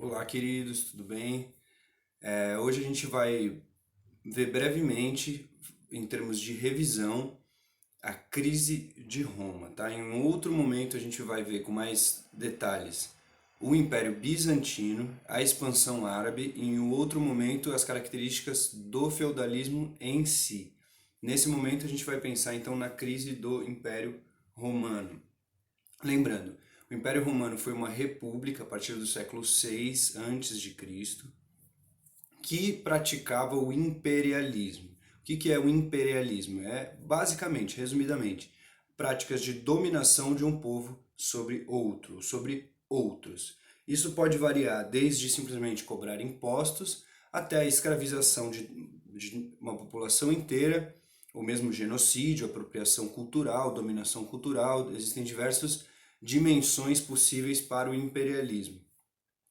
Olá, queridos, tudo bem? Hoje a gente vai ver brevemente, em termos de revisão, a crise de Roma, tá? Em um outro momento a gente vai ver com mais detalhes o Império Bizantino, a expansão árabe e em um outro momento as características do feudalismo em si. Nesse momento a gente vai pensar então na crise do Império Romano. Lembrando, o Império Romano foi uma república a partir do século 6 antes de Cristo, que praticava o imperialismo. O que é o imperialismo? É, basicamente, resumidamente, práticas de dominação de um povo sobre outro, sobre outros. Isso pode variar desde simplesmente cobrar impostos até a escravização de uma população inteira, ou mesmo genocídio, apropriação cultural, dominação cultural. Existem diversas dimensões possíveis para o imperialismo.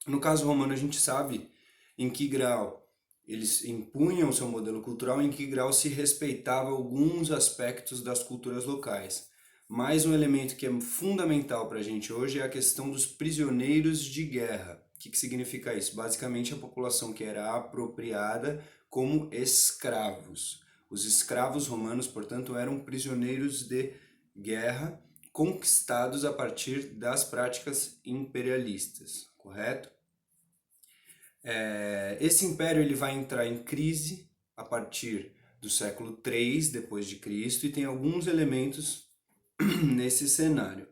No caso romano, a gente sabe em que grau eles impunham seu modelo cultural, em que grau se respeitava alguns aspectos das culturas locais. Mas um elemento que é fundamental para a gente hoje é a questão dos prisioneiros de guerra. O que significa isso? Basicamente, a população que era apropriada como escravos. Os escravos romanos, portanto, eram prisioneiros de guerra conquistados a partir das práticas imperialistas, correto? Esse império ele vai entrar em crise a partir do século 3 depois de Cristo e tem alguns elementos nesse cenário.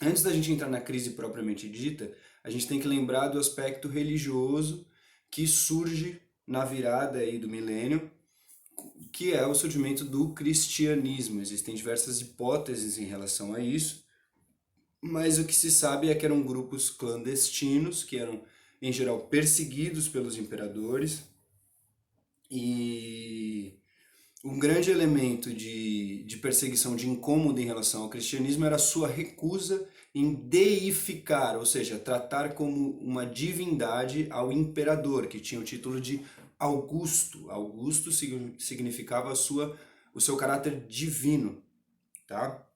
Antes da gente entrar na crise propriamente dita, a gente tem que lembrar do aspecto religioso que surge na virada aí do milênio, que é o surgimento do cristianismo. Existem diversas hipóteses em relação a isso, mas o que se sabe é que eram grupos clandestinos, que eram em geral perseguidos pelos imperadores, e um grande elemento de perseguição, de incômodo em relação ao cristianismo era a sua recusa em deificar, ou seja, tratar como uma divindade ao imperador, que tinha o título de Augusto. Augusto significava o seu caráter divino, tá?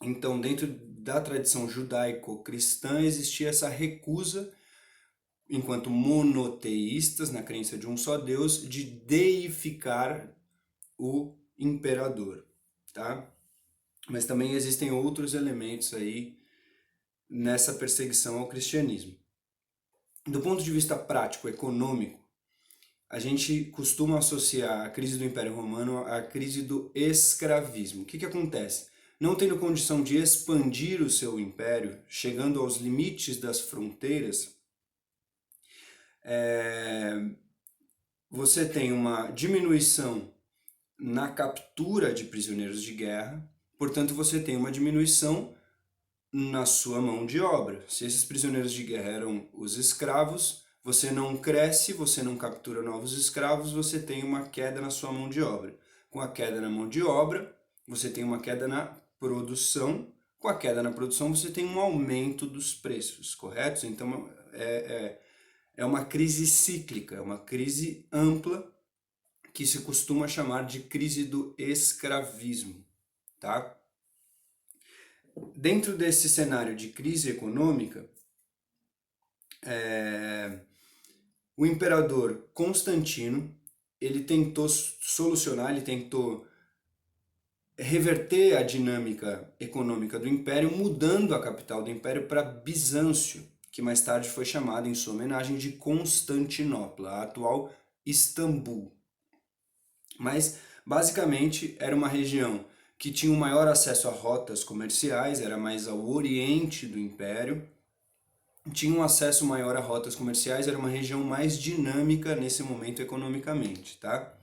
Então, dentro da tradição judaico-cristã, existia essa recusa, enquanto monoteístas, na crença de um só Deus, de deificar o imperador, tá? Mas também existem outros elementos aí nessa perseguição ao cristianismo. Do ponto de vista prático, econômico, a gente costuma associar a crise do Império Romano à crise do escravismo. O que acontece? Não tendo condição de expandir o seu império, chegando aos limites das fronteiras, você tem uma diminuição na captura de prisioneiros de guerra, portanto você tem uma diminuição na sua mão de obra. Se esses prisioneiros de guerra eram os escravos, você não cresce, você não captura novos escravos, você tem uma queda na sua mão de obra. Com a queda na mão de obra, você tem uma queda na produção. Com a queda na produção, você tem um aumento dos preços, correto? Então é uma crise cíclica, é uma crise ampla que se costuma chamar de crise do escravismo, tá? Dentro desse cenário de crise econômica, o imperador Constantino, ele tentou solucionar, ele tentou reverter a dinâmica econômica do império, mudando a capital do império para Bizâncio, que mais tarde foi chamada em sua homenagem de Constantinopla, a atual Istambul. Mas basicamente era uma região que tinha um maior acesso a rotas comerciais, era mais ao oriente do império, tinha um acesso maior a rotas comerciais, era uma região mais dinâmica nesse momento economicamente, tá?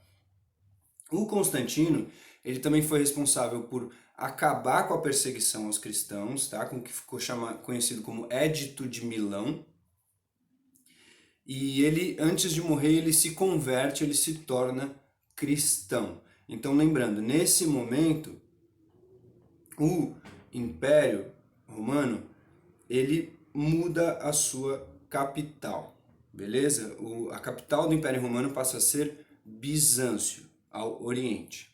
O Constantino, ele também foi responsável por acabar com a perseguição aos cristãos, tá? Com o que ficou conhecido como Édito de Milão. E ele, antes de morrer, ele se converte, ele se torna cristão. Então, lembrando, nesse momento, o Império Romano, ele muda a sua capital, beleza? A capital do Império Romano passa a ser Bizâncio, ao oriente.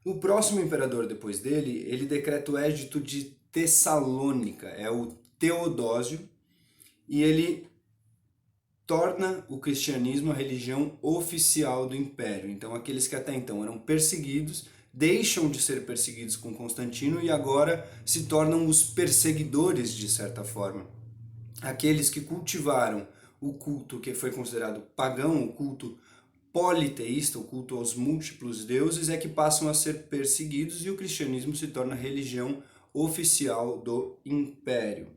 O próximo imperador depois dele, ele decreta o Édito de Tessalônica, é o Teodósio, e ele torna o cristianismo a religião oficial do império. Então aqueles que até então eram perseguidos deixam de ser perseguidos com Constantino e agora se tornam os perseguidores de certa forma. Aqueles que cultivaram o culto que foi considerado pagão, o culto politeísta, o culto aos múltiplos deuses, é que passam a ser perseguidos e o cristianismo se torna a religião oficial do império.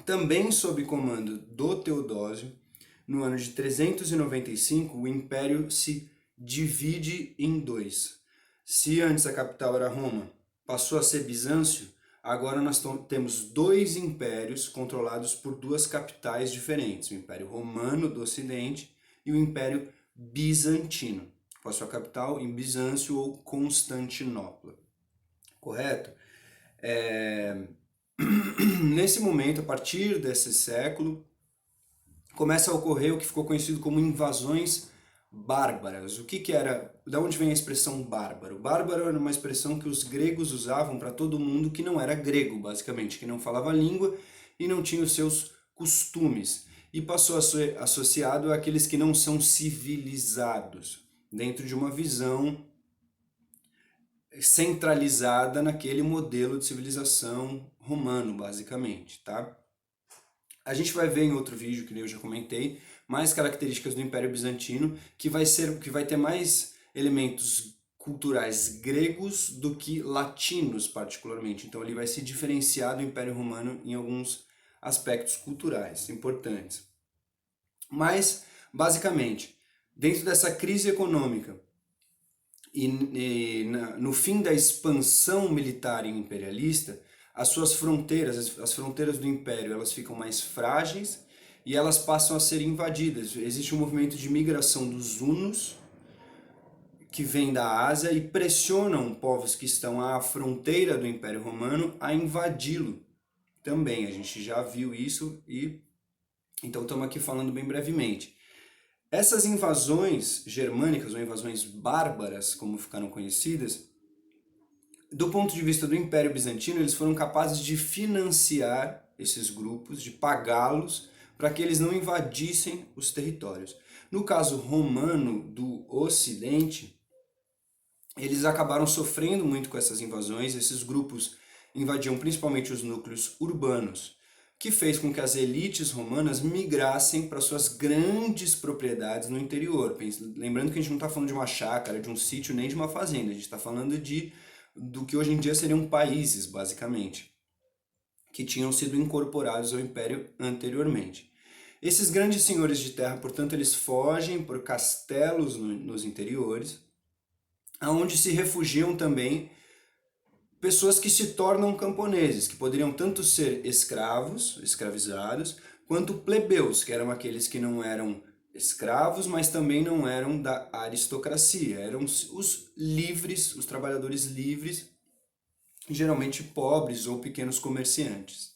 Também sob comando do Teodósio, no ano de 395, o império se divide em dois. Se antes a capital era Roma, passou a ser Bizâncio, agora nós temos dois impérios controlados por duas capitais diferentes, o Império Romano do Ocidente e o Império Bizantino, com a sua capital em Bizâncio ou Constantinopla. Correto? Nesse momento, a partir desse século, começa a ocorrer o que ficou conhecido como invasões bárbaras. O que era? Da onde vem a expressão bárbaro? Bárbaro era uma expressão que os gregos usavam para todo mundo que não era grego, basicamente, que não falava a língua e não tinha os seus costumes. E passou a ser associado àqueles que não são civilizados, dentro de uma visão centralizada naquele modelo de civilização romano, basicamente, tá? A gente vai ver em outro vídeo, que eu já comentei, mais características do Império Bizantino, que vai ter mais elementos culturais gregos do que latinos, particularmente. Então ele vai se diferenciar do Império Romano em alguns aspectos culturais importantes. Mas, basicamente, dentro dessa crise econômica no fim da expansão militar e imperialista, as suas fronteiras, as fronteiras do império, elas ficam mais frágeis e elas passam a ser invadidas. Existe um movimento de migração dos hunos, que vem da Ásia e pressionam povos que estão à fronteira do Império Romano a invadi-lo também. A gente já viu isso e então estamos aqui falando bem brevemente. Essas invasões germânicas, ou invasões bárbaras, como ficaram conhecidas, do ponto de vista do Império Bizantino, eles foram capazes de financiar esses grupos, de pagá-los, para que eles não invadissem os territórios. No caso romano do Ocidente, eles acabaram sofrendo muito com essas invasões, esses grupos invadiam principalmente os núcleos urbanos, que fez com que as elites romanas migrassem para suas grandes propriedades no interior. Lembrando que a gente não está falando de uma chácara, de um sítio, nem de uma fazenda, a gente está falando do que hoje em dia seriam países, basicamente, que tinham sido incorporados ao império anteriormente. Esses grandes senhores de terra, portanto, eles fogem por castelos nos interiores, aonde se refugiam também pessoas que se tornam camponeses, que poderiam tanto ser escravos, escravizados, quanto plebeus, que eram aqueles que não eram escravos, mas também não eram da aristocracia, eram os livres, os trabalhadores livres, geralmente pobres ou pequenos comerciantes.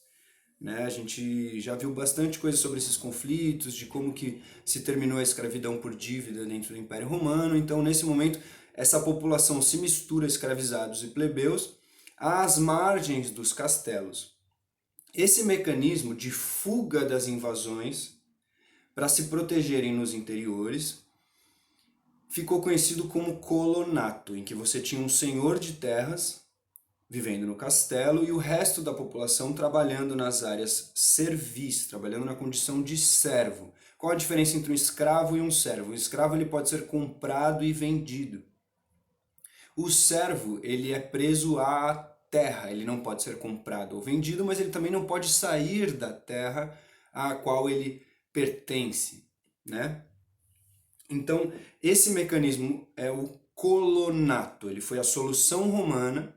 Né? A gente já viu bastante coisa sobre esses conflitos, de como que se terminou a escravidão por dívida dentro do Império Romano. Então, nesse momento, essa população se mistura, escravizados e plebeus, às margens dos castelos. Esse mecanismo de fuga das invasões para se protegerem nos interiores ficou conhecido como colonato, em que você tinha um senhor de terras vivendo no castelo e o resto da população trabalhando nas áreas servis, trabalhando na condição de servo. Qual a diferença entre um escravo e um servo? O escravo ele pode ser comprado e vendido. O servo ele é preso à terra, ele não pode ser comprado ou vendido, mas ele também não pode sair da terra à qual ele pertence, né? Então, esse mecanismo é o colonato, ele foi a solução romana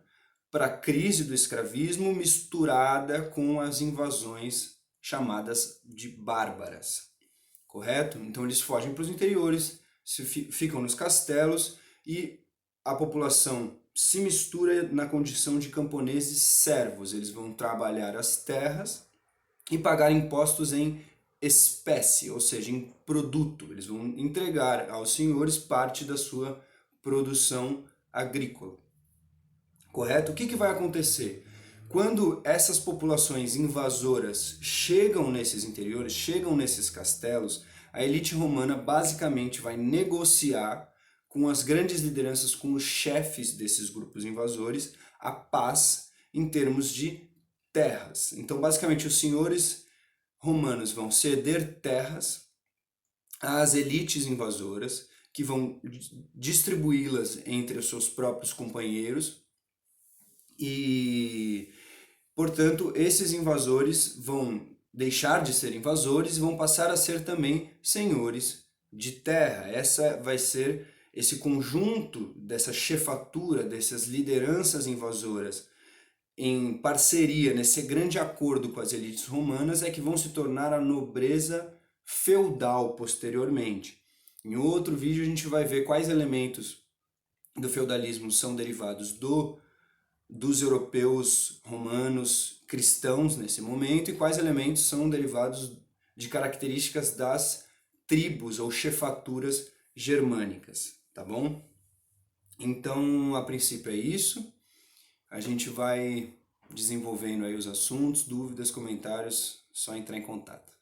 para a crise do escravismo misturada com as invasões chamadas de bárbaras, correto? Então eles fogem para os interiores, ficam nos castelos e a população se mistura na condição de camponeses servos. Eles vão trabalhar as terras e pagar impostos em espécie, ou seja, em produto. Eles vão entregar aos senhores parte da sua produção agrícola. Correto? O que vai acontecer? Quando essas populações invasoras chegam nesses interiores, chegam nesses castelos, a elite romana basicamente vai negociar com as grandes lideranças, com os chefes desses grupos invasores, a paz em termos de terras. Então, basicamente, os senhores romanos vão ceder terras às elites invasoras, que vão distribuí-las entre os seus próprios companheiros e, portanto, esses invasores vão deixar de ser invasores e vão passar a ser também senhores de terra. Essa vai ser esse conjunto dessa chefatura, dessas lideranças invasoras em parceria, nesse grande acordo com as elites romanas, é que vão se tornar a nobreza feudal posteriormente. Em outro vídeo a gente vai ver quais elementos do feudalismo são derivados dos europeus romanos cristãos nesse momento e quais elementos são derivados de características das tribos ou chefaturas germânicas, tá bom? Então, a princípio é isso. A gente vai desenvolvendo aí os assuntos, dúvidas, comentários, só entrar em contato.